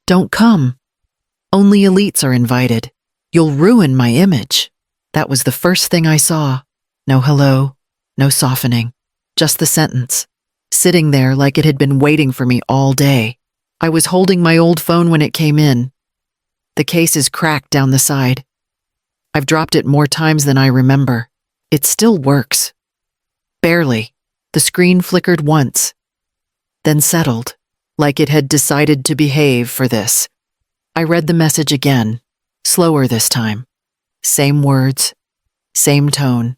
Don't come. Only elites are invited. You'll ruin my image. That was the first thing I saw. No hello, no softening, just the sentence, sitting there like it had been waiting for me all day. I was holding my old phone when it came in. The case is cracked down the side. I've dropped it more times than I remember. It still works. Barely. The screen flickered once, then settled, like it had decided to behave for this. I read the message again, slower this time. Same words, same tone.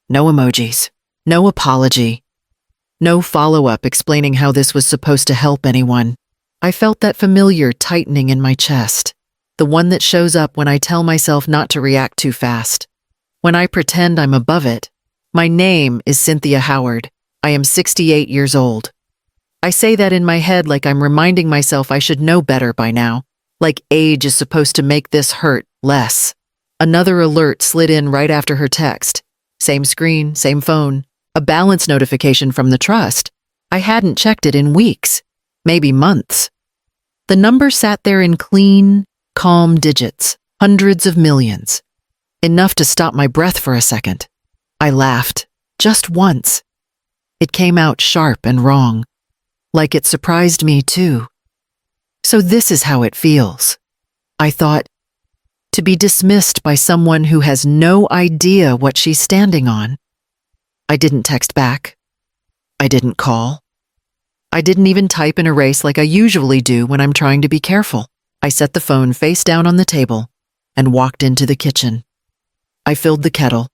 No emojis, no apology, no follow-up explaining how this was supposed to help anyone. I felt that familiar tightening in my chest, the one that shows up when I tell myself not to react too fast. When I pretend I'm above it. My name is Cynthia Howard. I am 68 years old. I say that in my head like I'm reminding myself I should know better by now, like age is supposed to make this hurt less. Another alert slid in right after her text. Same screen, same phone, a balance notification from the trust. I hadn't checked it in weeks, maybe months. The number sat there in clean, calm digits, hundreds of millions. Enough to stop my breath for a second. I laughed, just once. It came out sharp and wrong, like it surprised me too. So this is how it feels. I thought, to be dismissed by someone who has no idea what she's standing on. I didn't text back. I didn't call. I didn't even type and erase like I usually do when I'm trying to be careful. I set the phone face down on the table and walked into the kitchen. I filled the kettle,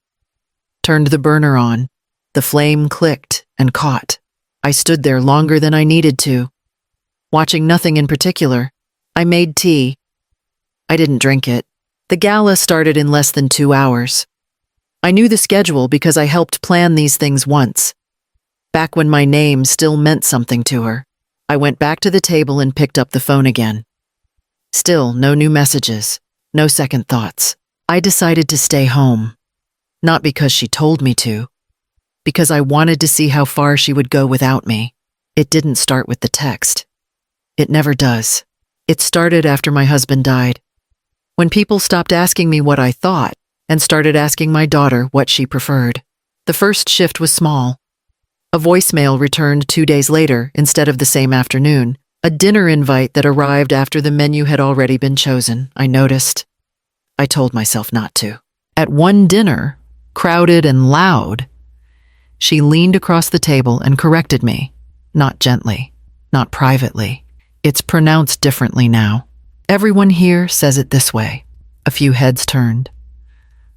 turned the burner on. The flame clicked and caught. I stood there longer than I needed to, watching nothing in particular. I made tea. I didn't drink it. The gala started in less than 2 hours. I knew the schedule because I helped plan these things once. Back when my name still meant something to her. I went back to the table and picked up the phone again. Still, no new messages, no second thoughts. I decided to stay home. Not because she told me to, because I wanted to see how far she would go without me. It didn't start with the text. It never does. It started after my husband died. When people stopped asking me what I thought and started asking my daughter what she preferred. The first shift was small. A voicemail returned 2 days later instead of the same afternoon. A dinner invite that arrived after the menu had already been chosen, I noticed. I told myself not to. At one dinner, crowded and loud, she leaned across the table and corrected me. Not gently, not privately. It's pronounced differently now. Everyone here says it this way. A few heads turned.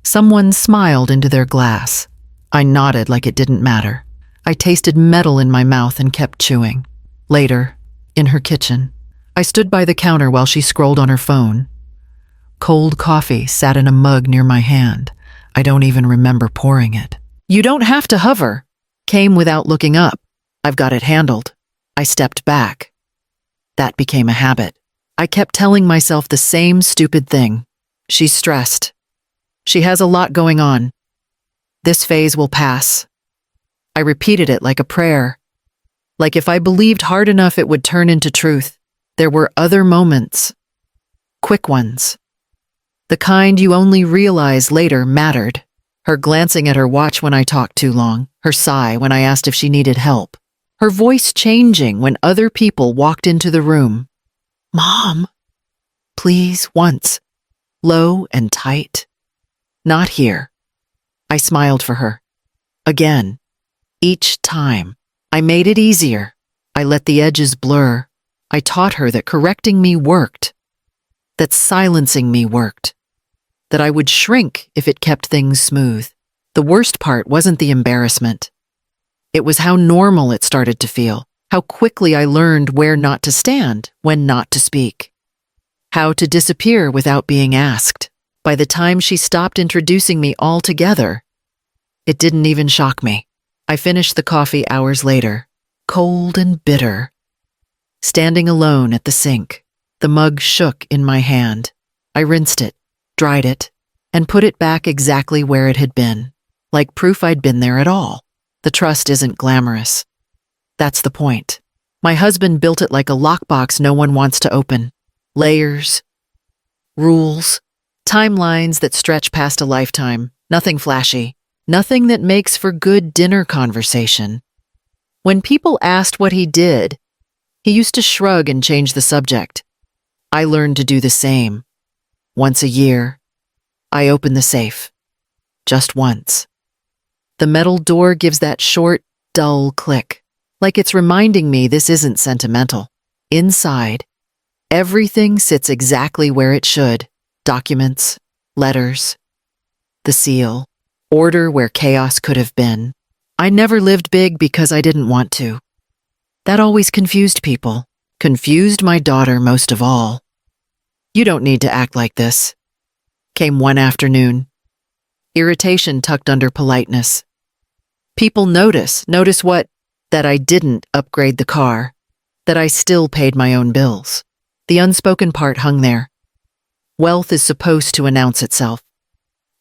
Someone smiled into their glass. I nodded like it didn't matter. I tasted metal in my mouth and kept chewing. Later, in her kitchen, I stood by the counter while she scrolled on her phone. Cold coffee sat in a mug near my hand. I don't even remember pouring it. "You don't have to hover," came without looking up. "I've got it handled." I stepped back. That became a habit. I kept telling myself the same stupid thing. She's stressed. She has a lot going on. This phase will pass. I repeated it like a prayer. Like if I believed hard enough it would turn into truth. There were other moments. Quick ones. The kind you only realize later mattered. Her glancing at her watch when I talked too long. Her sigh when I asked if she needed help. Her voice changing when other people walked into the room. "Mom, please," once. Low and tight. "Not here." I smiled for her. Again. Each time. I made it easier. I let the edges blur. I taught her that correcting me worked. That silencing me worked. That I would shrink if it kept things smooth. The worst part wasn't the embarrassment. It was how normal it started to feel. How quickly I learned where not to stand, when not to speak. How to disappear without being asked. By the time she stopped introducing me altogether, it didn't even shock me. I finished the coffee hours later, cold and bitter. Standing alone at the sink, the mug shook in my hand. I rinsed it, dried it, and put it back exactly where it had been, like proof I'd been there at all. The trust isn't glamorous. That's the point. My husband built it like a lockbox no one wants to open. layers, rules, timelines that stretch past a lifetime, nothing flashy, nothing that makes for good dinner conversation. When people asked what he did, he used to shrug and change the subject. I learned to do the same. Once a year, I open the safe. Just once. The metal door gives that short, dull click, like it's reminding me this isn't sentimental. Inside, everything sits exactly where it should. Documents, letters, the seal, order where chaos could have been. I never lived big because I didn't want to. That always confused people. Confused my daughter most of all. "You don't need to act like this," came one afternoon. Irritation tucked under politeness. People notice what? That I didn't upgrade the car. That I still paid my own bills. The unspoken part hung there. Wealth is supposed to announce itself.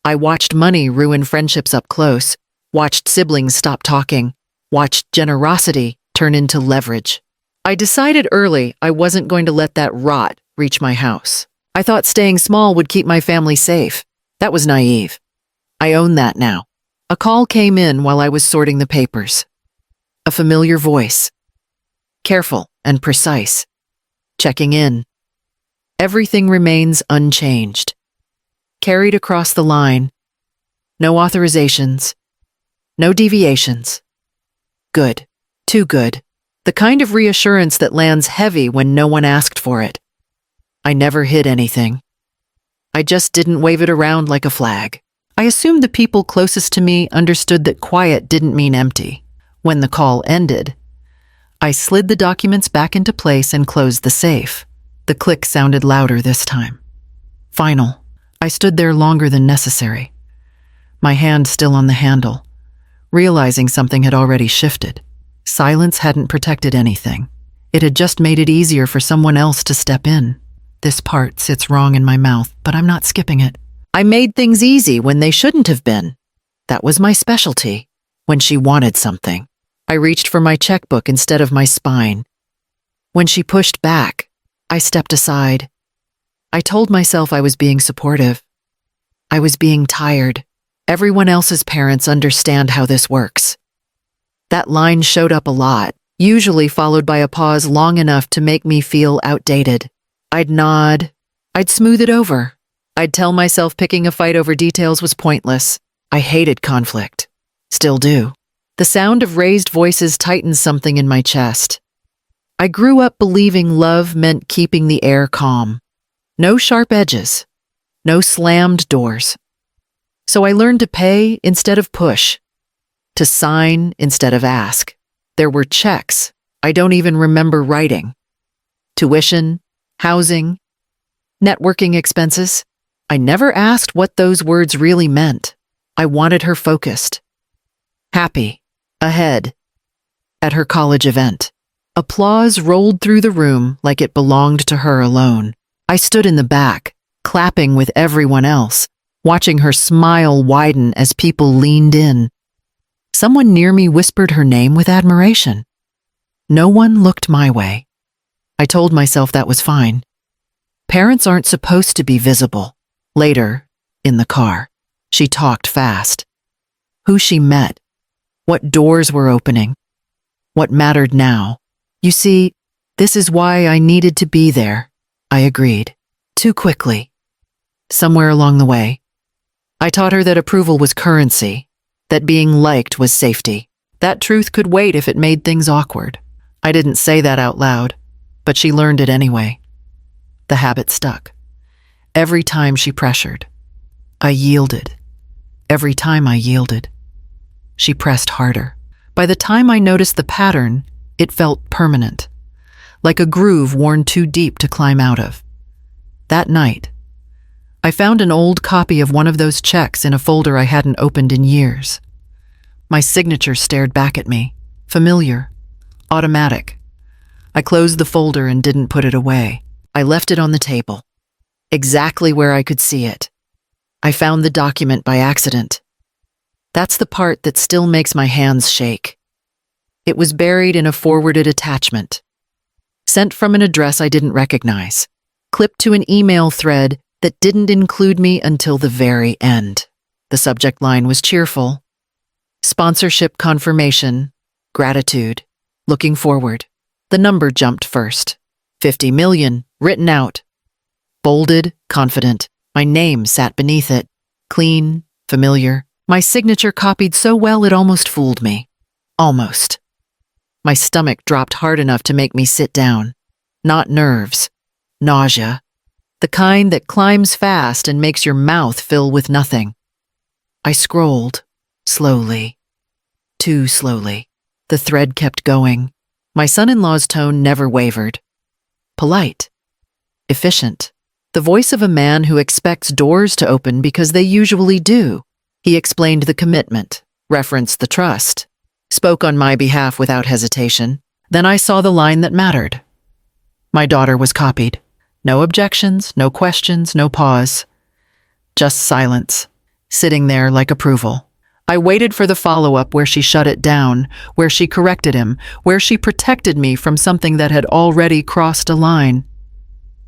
I watched money ruin friendships up close, watched siblings stop talking, watched generosity turn into leverage. I decided early I wasn't going to let that rot reach my house. I thought staying small would keep my family safe. That was naive. I own that now. A call came in while I was sorting the papers. A familiar voice. Careful and precise. Checking in. Everything remains unchanged. Carried across the line. No authorizations. No deviations. Good. Too good. The kind of reassurance that lands heavy when no one asked for it. I never hid anything. I just didn't wave it around like a flag. I assumed the people closest to me understood that quiet didn't mean empty. When the call ended, I slid the documents back into place and closed the safe. The click sounded louder this time. Final. I stood there longer than necessary, my hand still on the handle, realizing something had already shifted. Silence hadn't protected anything. It had just made it easier for someone else to step in. This part sits wrong in my mouth, but I'm not skipping it. I made things easy when they shouldn't have been. That was my specialty. When she wanted something, I reached for my checkbook instead of my spine. When she pushed back, I stepped aside. I told myself I was being supportive. I was being tired. Everyone else's parents understand how this works. That line showed up a lot, usually followed by a pause long enough to make me feel outdated. I'd nod. I'd smooth it over. I'd tell myself picking a fight over details was pointless. I hated conflict. Still do. The sound of raised voices tightened something in my chest. I grew up believing love meant keeping the air calm. No sharp edges. No slammed doors. So I learned to pay instead of push. To sign instead of ask. There were checks I don't even remember writing. Tuition, housing, networking expenses. I never asked what those words really meant. I wanted her focused. Happy. Ahead. At her college event. Applause rolled through the room like it belonged to her alone. I stood in the back, clapping with everyone else, watching her smile widen as people leaned in. Someone near me whispered her name with admiration. No one looked my way. I told myself that was fine. Parents aren't supposed to be visible. Later, in the car, she talked fast. Who she met. What doors were opening. What mattered now. You see, this is why I needed to be there. I agreed. Too quickly. Somewhere along the way, I taught her that approval was currency, that being liked was safety. That truth could wait if it made things awkward. I didn't say that out loud, but she learned it anyway. The habit stuck. Every time she pressured, I yielded. Every time I yielded, she pressed harder. By the time I noticed the pattern, it felt permanent, like a groove worn too deep to climb out of. That night, I found an old copy of one of those checks in a folder I hadn't opened in years. My signature stared back at me, familiar, automatic. I closed the folder and didn't put it away. I left it on the table, exactly where I could see it. I found the document by accident. That's the part that still makes my hands shake. It was buried in a forwarded attachment, sent from an address I didn't recognize. clipped to an email thread that didn't include me until the very end. The subject line was cheerful. Sponsorship confirmation, gratitude, looking forward. The number jumped first. 50 million, written out. Bolded, confident. My name sat beneath it. Clean, familiar. My signature copied so well it almost fooled me. Almost. My stomach dropped hard enough to make me sit down. Not nerves. Nausea. The kind that climbs fast and makes your mouth fill with nothing. I scrolled. Slowly. Too slowly. The thread kept going. My son-in-law's tone never wavered. Polite. Efficient. The voice of a man who expects doors to open because they usually do. He explained the commitment, referenced the trust, spoke on my behalf without hesitation. Then I saw the line that mattered. My daughter was copied. No objections, no questions, no pause. Just silence, sitting there like approval. I waited for the follow-up where she shut it down, where she corrected him, where she protected me from something that had already crossed a line.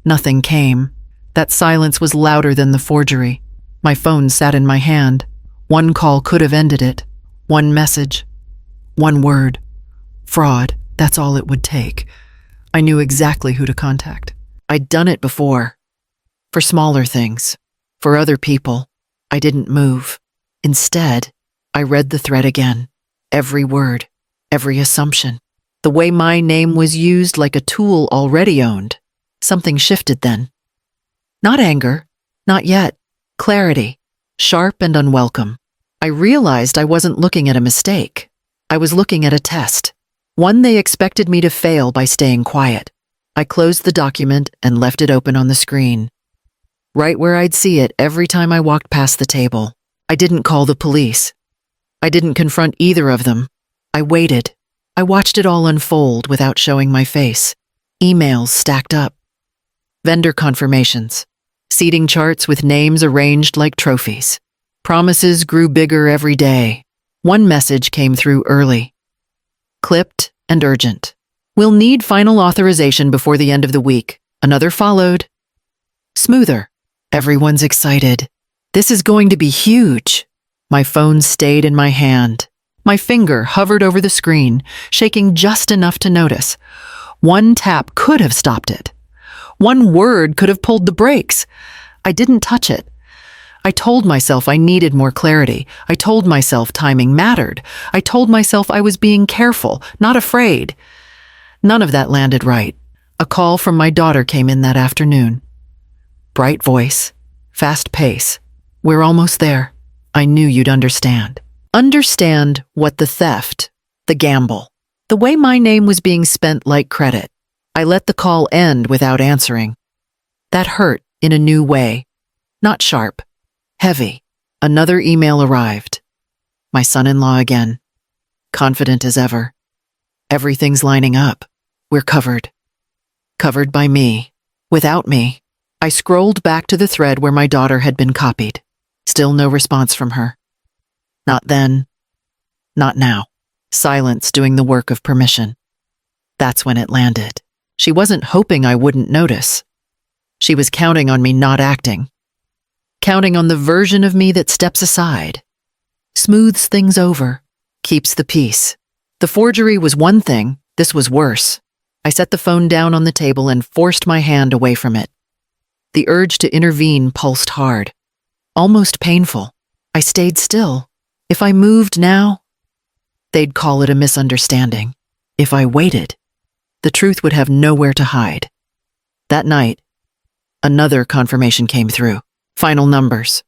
Nothing came. That silence was louder than the forgery. My phone sat in my hand. One call could have ended it. One message. One word. Fraud. That's all it would take. I knew exactly who to contact. I'd done it before. For smaller things. For other people. I didn't move. Instead, I read the thread again. Every word. Every assumption. The way my name was used like a tool already owned. Something shifted then. Not anger. Not yet. Clarity. Sharp and unwelcome. I realized I wasn't looking at a mistake. I was looking at a test. One they expected me to fail by staying quiet. I closed the document and left it open on the screen. Right where I'd see it every time I walked past the table. I didn't call the police. I didn't confront either of them. I waited. I watched it all unfold without showing my face. Emails stacked up. Vendor confirmations. Seating charts with names arranged like trophies. Promises grew bigger every day. One message came through early. Clipped and urgent. We'll need final authorization before the end of the week. Another followed. Smoother. Everyone's excited. This is going to be huge. My phone stayed in my hand. My finger hovered over the screen, shaking just enough to notice. One tap could have stopped it. One word could have pulled the brakes. I didn't touch it. I told myself I needed more clarity. I told myself timing mattered. I told myself I was being careful, not afraid. None of that landed right. A call from my daughter came in that afternoon. Bright voice, fast pace. We're almost there. I knew you'd understand. Understand what the theft, the gamble, the way my name was being spent like credit. I let the call end without answering. That hurt in a new way. Not sharp. Heavy. Another email arrived. My son-in-law again. Confident as ever. Everything's lining up. We're covered. Covered by me. Without me. I scrolled back to the thread where my daughter had been copied. Still no response from her. Not then. Not now. Silence doing the work of permission. That's when it landed. She wasn't hoping I wouldn't notice. She was counting on me not acting. Counting on the version of me that steps aside. Smooths things over. Keeps the peace. The forgery was one thing. This was worse. I set the phone down on the table and forced my hand away from it. The urge to intervene pulsed hard. Almost painful. I stayed still. If I moved now, they'd call it a misunderstanding. If I waited, the truth would have nowhere to hide. That night, another confirmation came through. Final numbers.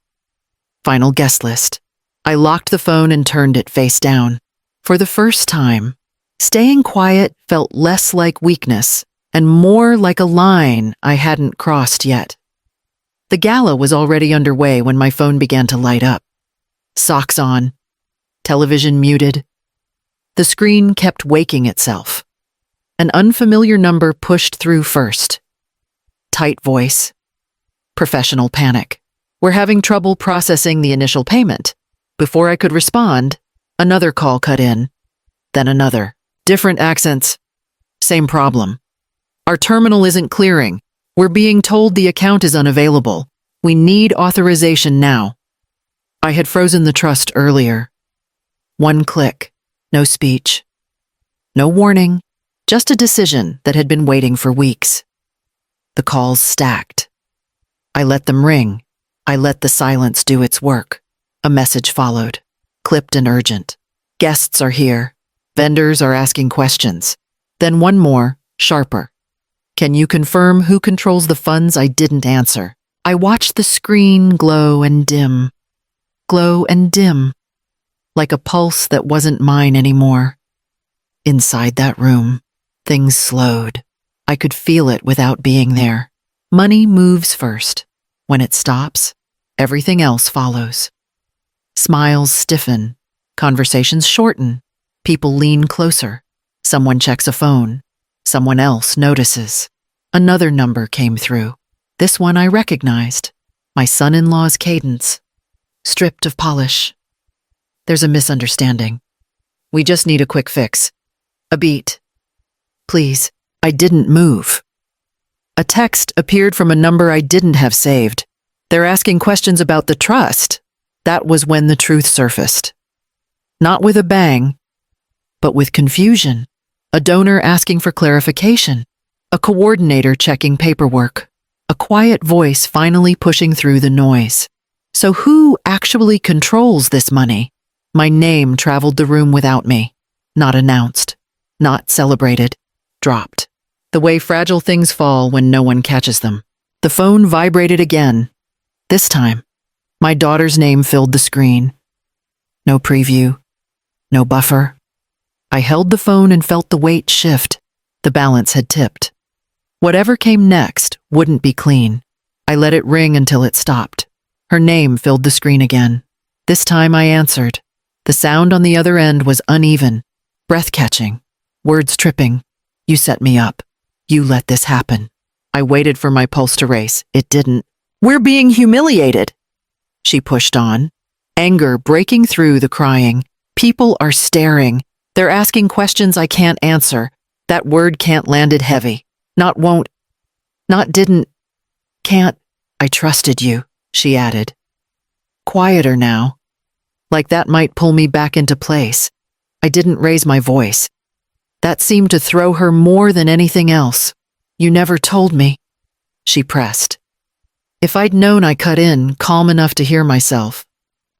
Final guest list. I locked the phone and turned it face down. For the first time, staying quiet felt less like weakness and more like a line I hadn't crossed yet. The gala was already underway when my phone began to light up. Socks on. Television muted. The screen kept waking itself. An unfamiliar number pushed through first. Tight voice. Professional panic. We're having trouble processing the initial payment. Before I could respond, another call cut in. Then another. Different accents. Same problem. Our terminal isn't clearing. We're being told the account is unavailable. We need authorization now. I had frozen the trust earlier. One click, no speech. No warning, just a decision that had been waiting for weeks. The calls stacked. I let them ring. I let the silence do its work. A message followed, clipped and urgent. Guests are here. Vendors are asking questions. Then one more, sharper. Can you confirm who controls the funds? I didn't answer. I watched the screen glow and dim. Glow and dim. Like a pulse that wasn't mine anymore. Inside that room, things slowed. I could feel it without being there. Money moves first. When it stops, everything else follows. Smiles stiffen. Conversations shorten. People lean closer. Someone checks a phone. Someone else notices. Another number came through. This one I recognized. My son-in-law's cadence. Stripped of polish. There's a misunderstanding. We just need a quick fix. A beat. Please, I didn't move. A text appeared from a number I didn't have saved. They're asking questions about the trust. That was when the truth surfaced. Not with a bang, but with confusion. A donor asking for clarification. A coordinator checking paperwork. A quiet voice finally pushing through the noise. So who actually controls this money? My name traveled the room without me. Not announced. Not celebrated. Dropped. The way fragile things fall when no one catches them. The phone vibrated again. This time, my daughter's name filled the screen. No preview. No buffer. I held the phone and felt the weight shift. The balance had tipped. Whatever came next wouldn't be clean. I let it ring until it stopped. Her name filled the screen again. This time I answered. The sound on the other end was uneven, breath-catching, words tripping. You set me up. You let this happen. I waited for my pulse to race. It didn't. We're being humiliated. She pushed on, anger breaking through the crying. People are staring. They're asking questions I can't answer. That word can't landed heavy. Not won't. Not didn't. Can't. I trusted you, she added. Quieter now. Like that might pull me back into place. I didn't raise my voice. That seemed to throw her more than anything else. You never told me. She pressed. If I'd known, I cut in, calm enough to hear myself.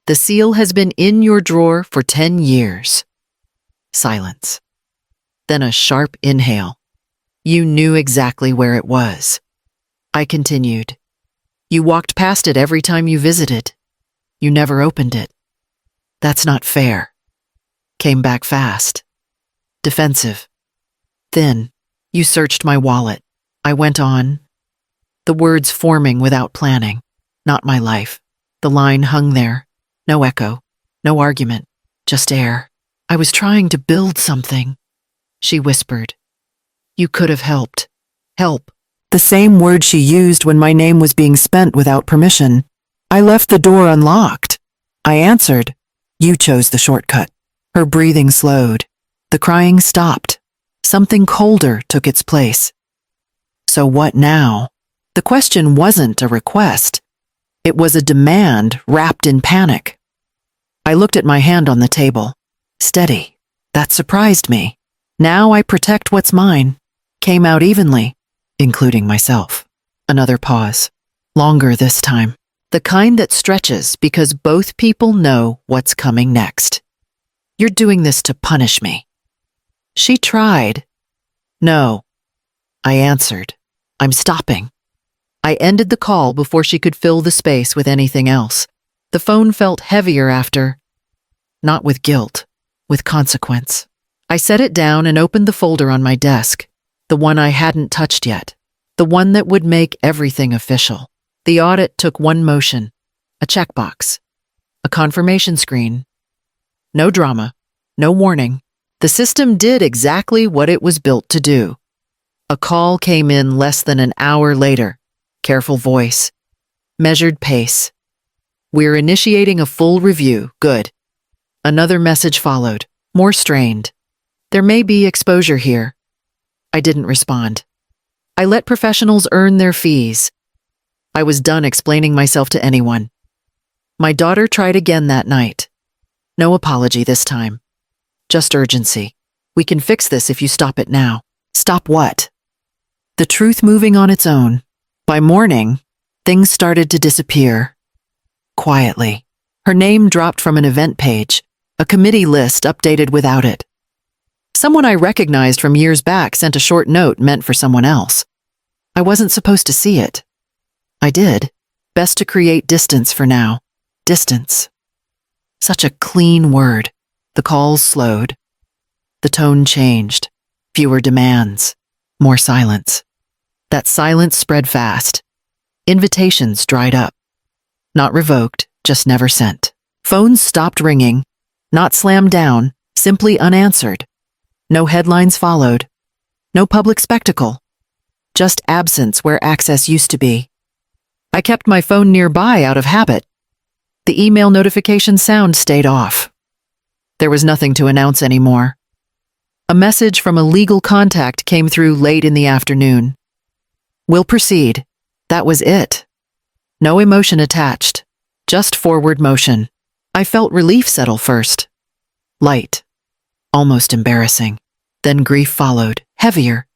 The seal has been in your drawer for 10 years. Silence. Then a sharp inhale. You knew exactly where it was. I continued. You walked past it every time you visited. You never opened it. That's not fair. Came back fast. Defensive. Thin. You searched my wallet. I went on. The words forming without planning. Not my life. The line hung there. No echo. No argument. Just air. I was trying to build something. She whispered. You could have helped. Help. The same word she used when my name was being spent without permission. I left the door unlocked. I answered. You chose the shortcut. Her breathing slowed. The crying stopped. Something colder took its place. So what now? The question wasn't a request. It was a demand wrapped in panic. I looked at my hand on the table. Steady. That surprised me. Now I protect what's mine. Came out evenly, including myself. Another pause. Longer this time. The kind that stretches because both people know what's coming next. You're doing this to punish me. She tried. No. I answered. I'm stopping. I ended the call before she could fill the space with anything else. The phone felt heavier after. Not with guilt, with consequence. I set it down and opened the folder on my desk, the one I hadn't touched yet, the one that would make everything official. The audit took one motion, a checkbox, a confirmation screen. No drama, no warning. The system did exactly what it was built to do. A call came in less than an hour later. Careful voice. Measured pace. We're initiating a full review. Good. Another message followed, more strained. There may be exposure here. I didn't respond. I let professionals earn their fees. I was done explaining myself to anyone. My daughter tried again that night. No apology this time. Just urgency. We can fix this if you stop it now. Stop what? The truth moving on its own. By morning, things started to disappear. Quietly. Her name dropped from an event page, a committee list updated without it. Someone I recognized from years back sent a short note meant for someone else. I wasn't supposed to see it. I did. Best to create distance for now. Distance. Such a clean word. The calls slowed. The tone changed. Fewer demands. More silence. That silence spread fast. Invitations dried up. Not revoked, just never sent. Phones stopped ringing. Not slammed down, simply unanswered. No headlines followed. No public spectacle. Just absence where access used to be. I kept my phone nearby out of habit. The email notification sound stayed off. There was nothing to announce anymore. A message from a legal contact came through late in the afternoon. We'll proceed. That was it. No emotion attached. Just forward motion. I felt relief settle first. Light. Almost embarrassing. Then grief followed, heavier.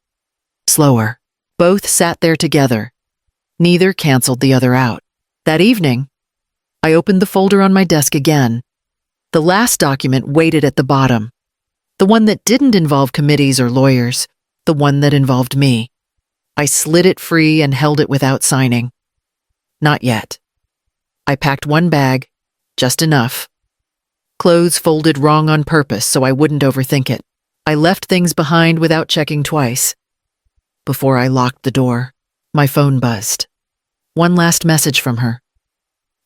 Slower. Both sat there together. Neither canceled the other out. That evening, I opened the folder on my desk again. The last document waited at the bottom. The one that didn't involve committees or lawyers. The one that involved me. I slid it free and held it without signing. Not yet. I packed one bag, just enough. Clothes folded wrong on purpose so I wouldn't overthink it. I left things behind without checking twice. Before I locked the door, my phone buzzed. One last message from her.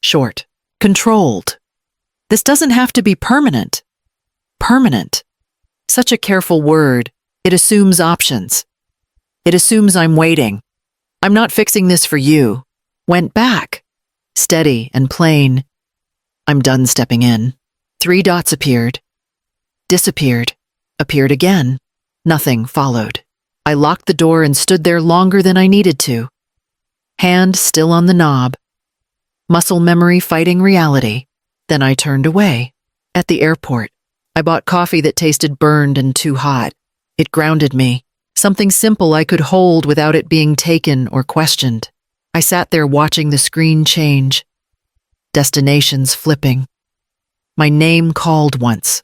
Short. Controlled. This doesn't have to be permanent. Permanent. Such a careful word. It assumes options. It assumes I'm waiting. I'm not fixing this for you. Went back. Steady and plain. I'm done stepping in. 3 dots appeared. Disappeared. Appeared again. Nothing followed. I locked the door and stood there longer than I needed to. Hand still on the knob. Muscle memory fighting reality. Then I turned away. At the airport, I bought coffee that tasted burned and too hot. It grounded me. Something simple I could hold without it being taken or questioned. I sat there watching the screen change. Destinations flipping. My name called once.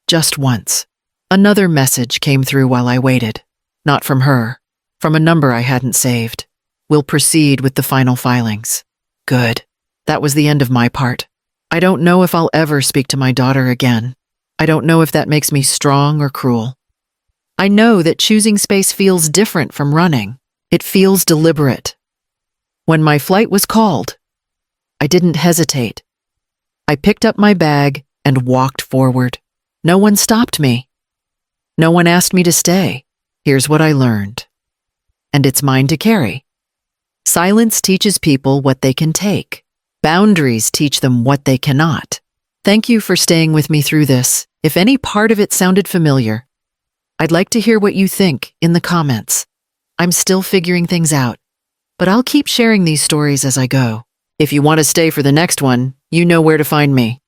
Just once. Another message came through while I waited. Not from her. From a number I hadn't saved. We'll proceed with the final filings. Good. That was the end of my part. I don't know if I'll ever speak to my daughter again. I don't know if that makes me strong or cruel. I know that choosing space feels different from running. It feels deliberate. When my flight was called, I didn't hesitate. I picked up my bag and walked forward. No one stopped me. No one asked me to stay. Here's what I learned. And it's mine to carry. Silence teaches people what they can take. Boundaries teach them what they cannot. Thank you for staying with me through this. If any part of it sounded familiar, I'd like to hear what you think in the comments. I'm still figuring things out, but I'll keep sharing these stories as I go. If you want to stay for the next one, you know where to find me.